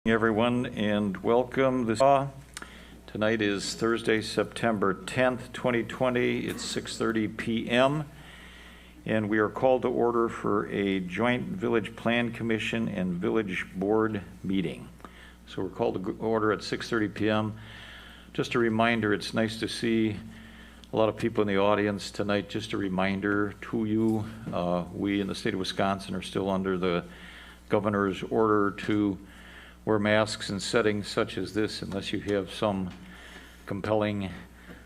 Everyone, and welcome. Tonight is Thursday, September 10th, 2020. It's 6:30 p.m. and we are called to order for a joint Village Plan Commission and Village Board meeting. So we're called to order at 6:30 p.m. Just a reminder, it's nice to see a lot of people in the audience tonight. Just a reminder to you, we in the state of Wisconsin are still under the governor's order to wear masks in settings such as this unless you have some compelling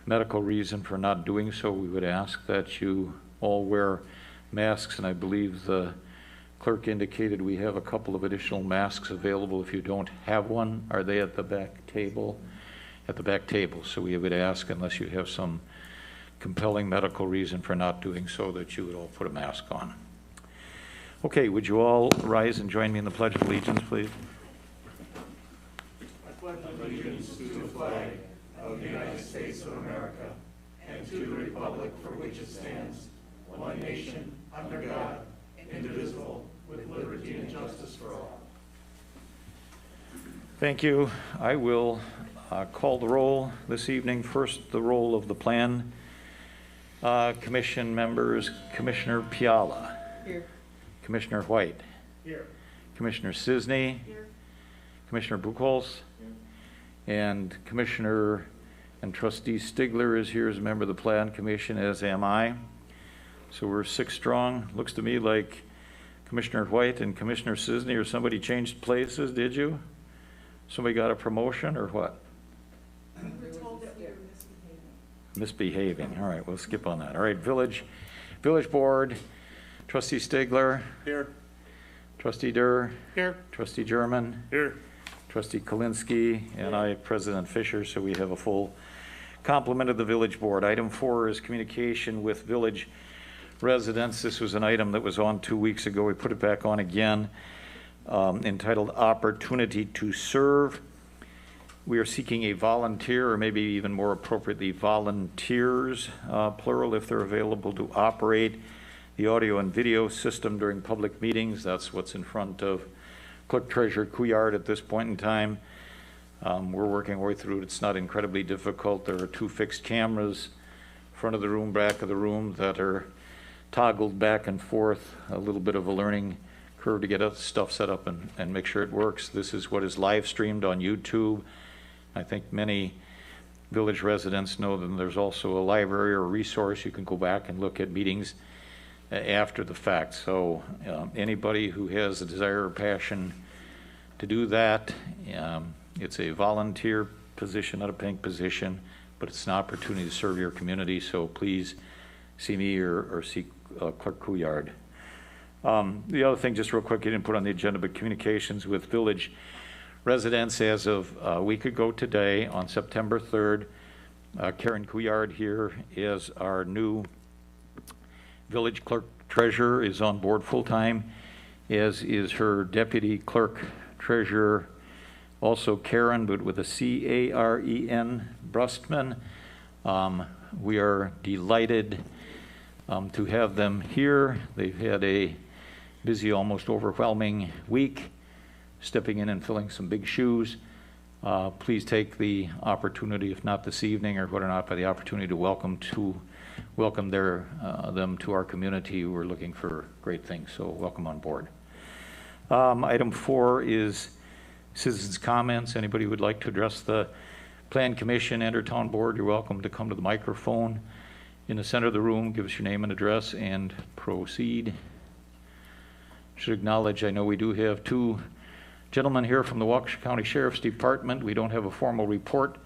medical reason for not doing so. We would ask that you all wear masks, and I believe the clerk indicated we have a couple of additional masks available if you don't have one. Are they at the back table? At the back table. So we would ask, unless you have some compelling medical reason for not doing so, that you would all put a mask on. Okay, would you all rise and join me in the Pledge of Allegiance, please? Allegiance to the flag of the United States of America and to the republic for which it stands, one nation, under God, indivisible, with liberty and justice for all. Thank you. I will call the roll this evening. First, the roll of the Plan Commission members. Commissioner Piala. Here. Commissioner White. Here. Commissioner Cisney. Here. Commissioner Buchholz. And Commissioner and Trustee Stigler is here as a member of the Plan Commission, as am I. So we're 6 strong. Looks to me like Commissioner White and Commissioner Cisney or somebody changed places, did you? Somebody got a promotion or what? We were told that we were Misbehaving. All right, we'll skip on that. All right, Village Board, Trustee Stigler. Here. Trustee Durr. Here. Trustee German. Here. Trustee Kalinsky, and I, President Fisher, so we have a full complement of the Village Board. Item 4 is communication with village residents. This was an item that was on 2 weeks ago. We put it back on again, entitled Opportunity to Serve. We are seeking a volunteer, or maybe even more appropriately, volunteers, plural, if they're available, to operate the audio and video system during public meetings. That's what's in front of Clerk Treasurer Couillard at this point in time. We're working our way through it. It's not incredibly difficult. There are 2 fixed cameras, front of the room, back of the room, that are toggled back and forth. A little bit of a learning curve to get stuff set up and make sure it works. This is what is live streamed on YouTube. I think many village residents know that there's also a library or a resource. You can go back and look at meetings after the fact. So anybody who has a desire or passion to do that, it's a volunteer position, not a paying position, but it's an opportunity to serve your community. So please see me or see Clerk Couillard. The other thing, just real quick, you didn't put on the agenda, but communications with village residents as of a week ago today, on September 3rd. Karen Couillard here is our new Village Clerk Treasurer, is on board full-time, as is her Deputy Clerk Treasurer, also Karen, but with a C-A-R-E-N, Brustman. We are delighted to have them here. They've had a busy, almost overwhelming week, stepping in and filling some big shoes. Please take the opportunity, if not this evening or whether or not by the opportunity, to welcome them to our community. We're looking for great things, so welcome on board. Item 4 is citizens' comments. Anybody who would like to address the Plan Commission and or Town Board, you're welcome to come to the microphone in the center of the room, give us your name and address, and proceed. Should acknowledge, I know we do have 2 gentlemen here from the Waukesha County Sheriff's Department. We don't have a formal report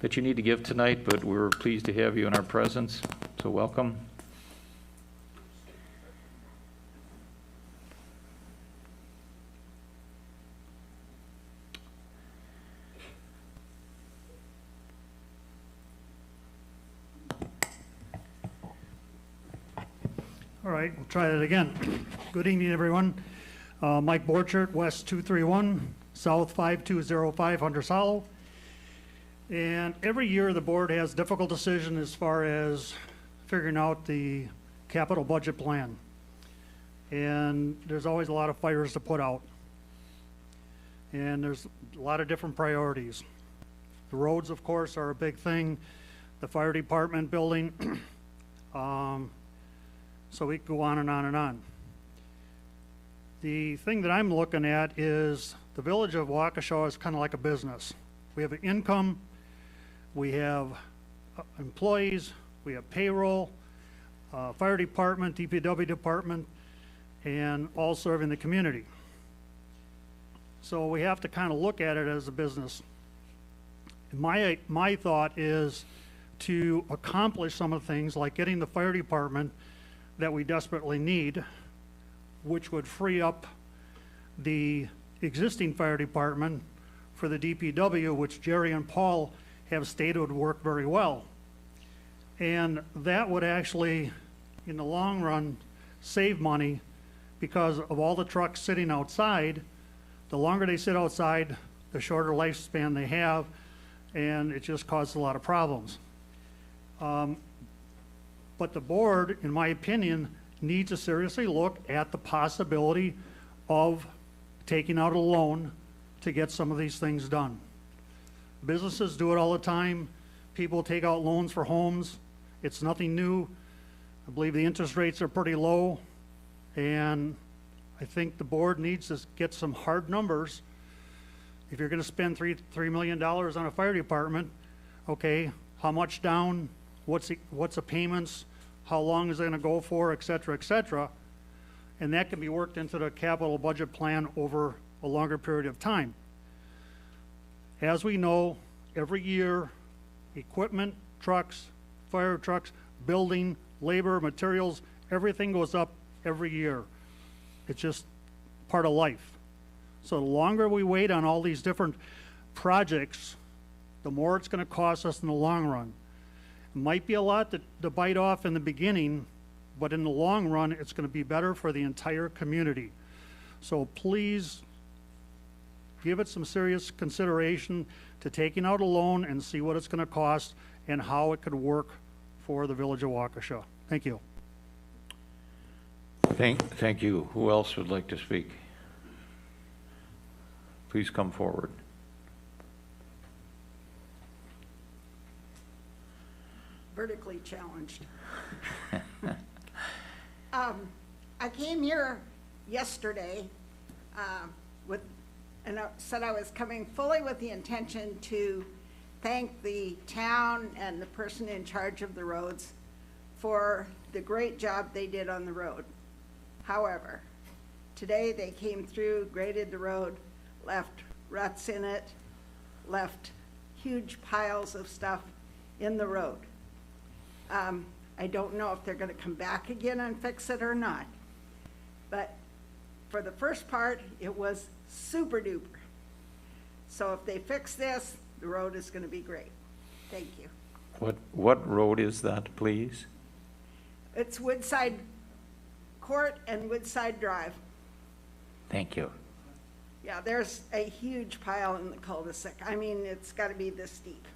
that you need to give tonight, but we're pleased to have you in our presence, so welcome. All right, we'll try that again. Good evening, everyone. Mike Borchert, West 231, South 5205, Hunter's Hollow. And every year the board has difficult decision as far as figuring out the capital budget plan. And there's always a lot of fires to put out. and there's a lot of different priorities. The roads, of course, are a big thing, the fire department building, so we could go on and on and on. The thing that I'm looking at is the village of Waukesha is kind of like a business. We have an income, we have employees, we have payroll, fire department, DPW department, and all serving the community. So we have to kind of look at it as a business. My thought is to accomplish some of the things like getting the fire department that we desperately need, which would free up the existing fire department for the DPW, which Jerry and Paul have stated would work very well. And that would actually, in the long run, save money because of all the trucks sitting outside. The longer they sit outside, the shorter lifespan they have, and it just causes a lot of problems. But the board, in my opinion, needs to seriously look at the possibility of taking out a loan to get some of these things done. Businesses do it all the time. People take out loans for homes. It's nothing new. I believe the interest rates are pretty low, and I think the board needs to get some hard numbers. If you're going to spend $3 million on a fire department, okay, how much down, what's the payments, how long is it going to go for, et cetera, and that can be worked into the capital budget plan over a longer period of time. As we know, every year, equipment, trucks, fire trucks, building, labor, materials, everything goes up every year. It's just part of life. So the longer we wait on all these different projects, the more it's going to cost us in the long run. It might be a lot to bite off in the beginning, but in the long run, it's going to be better for the entire community. So please give it some serious consideration to taking out a loan and see what it's going to cost and how it could work for the village of Waukesha. Thank you. Thank you. Who else would like to speak? Please come forward. Vertically challenged. I came here yesterday and I said I was coming fully with the intention to thank the town and the person in charge of the roads for the great job they did on the road. However, today they came through, graded the road, left ruts in it, left huge piles of stuff in the road. I don't know if they're going to come back again and fix it or not. But for the first part, it was super duper. So if they fix this, the road is going to be great. Thank you. What road is that, please? It's Woodside Court and Woodside Drive. Thank you. Yeah, there's a huge pile in the cul-de-sac. I mean, it's got to be this steep.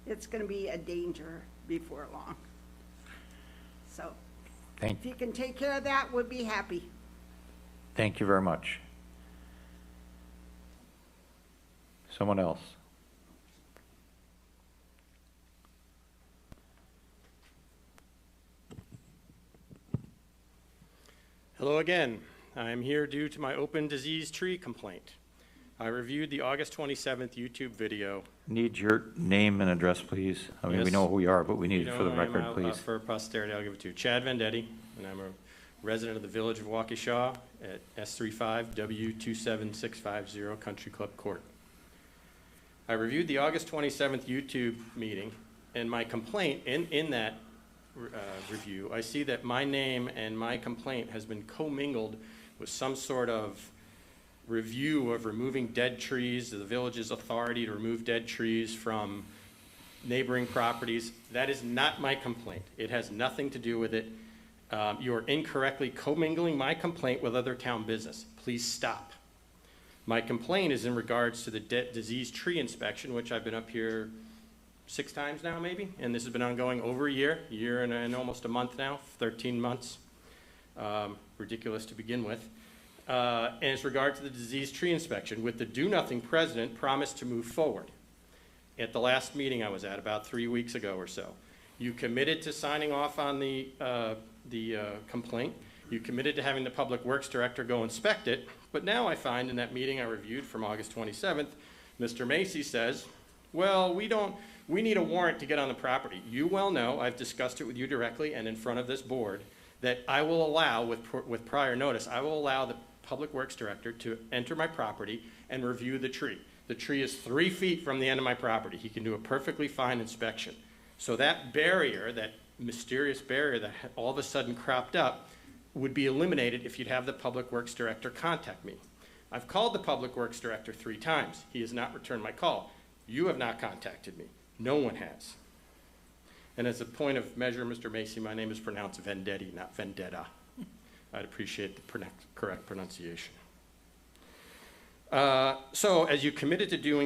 It's going to be a danger before long. So if you can take care of that, we'd be happy. Thank you very much. Someone else? Hello again. I am here due to my open disease tree complaint. I reviewed the August 27th YouTube video. Need your name and address, please. I mean, we Yes. know who you are, but we need it for the who I am. record, please. For posterity, I'll give it to you. Chad Vendetti, and I'm a resident of the village of Waukesha at S35W27650 Country Club Court. I reviewed the August 27th YouTube meeting, and my complaint in that review, I see that my name and my complaint has been commingled with some sort of review of removing dead trees, the village's authority to remove dead trees from neighboring properties. That is not my complaint. It has nothing to do with it. You are incorrectly commingling my complaint with other town business. Please stop. My complaint is in regards to the disease tree inspection, which I've been up here 6 times now, maybe, and this has been ongoing over a year and almost a month now, 13 months. Ridiculous to begin with. and it's regard to the diseased tree inspection, with the do-nothing president promised to move forward. At the last meeting I was at, about 3 weeks ago or so, you committed to signing off on the complaint. You committed to having the Public Works Director go inspect it, but now I find in that meeting I reviewed from August 27th, Mr. Macy says, well, we need a warrant to get on the property. You well know, I've discussed it with you directly and in front of this board, that I will allow, with prior notice, I will allow the Public Works Director to enter my property and review the tree. The tree is 3 feet from the end of my property. He can do a perfectly fine inspection. So that barrier, that mysterious barrier that all of a sudden cropped up, would be eliminated if you'd have the Public Works Director contact me. I've called the Public Works Director 3 times. He has not returned my call. You have not contacted me. No one has. And as a point of measure, Mr. Macy, my name is pronounced Vendetti, not Vendetta. I'd appreciate the correct pronunciation. So as you committed to doing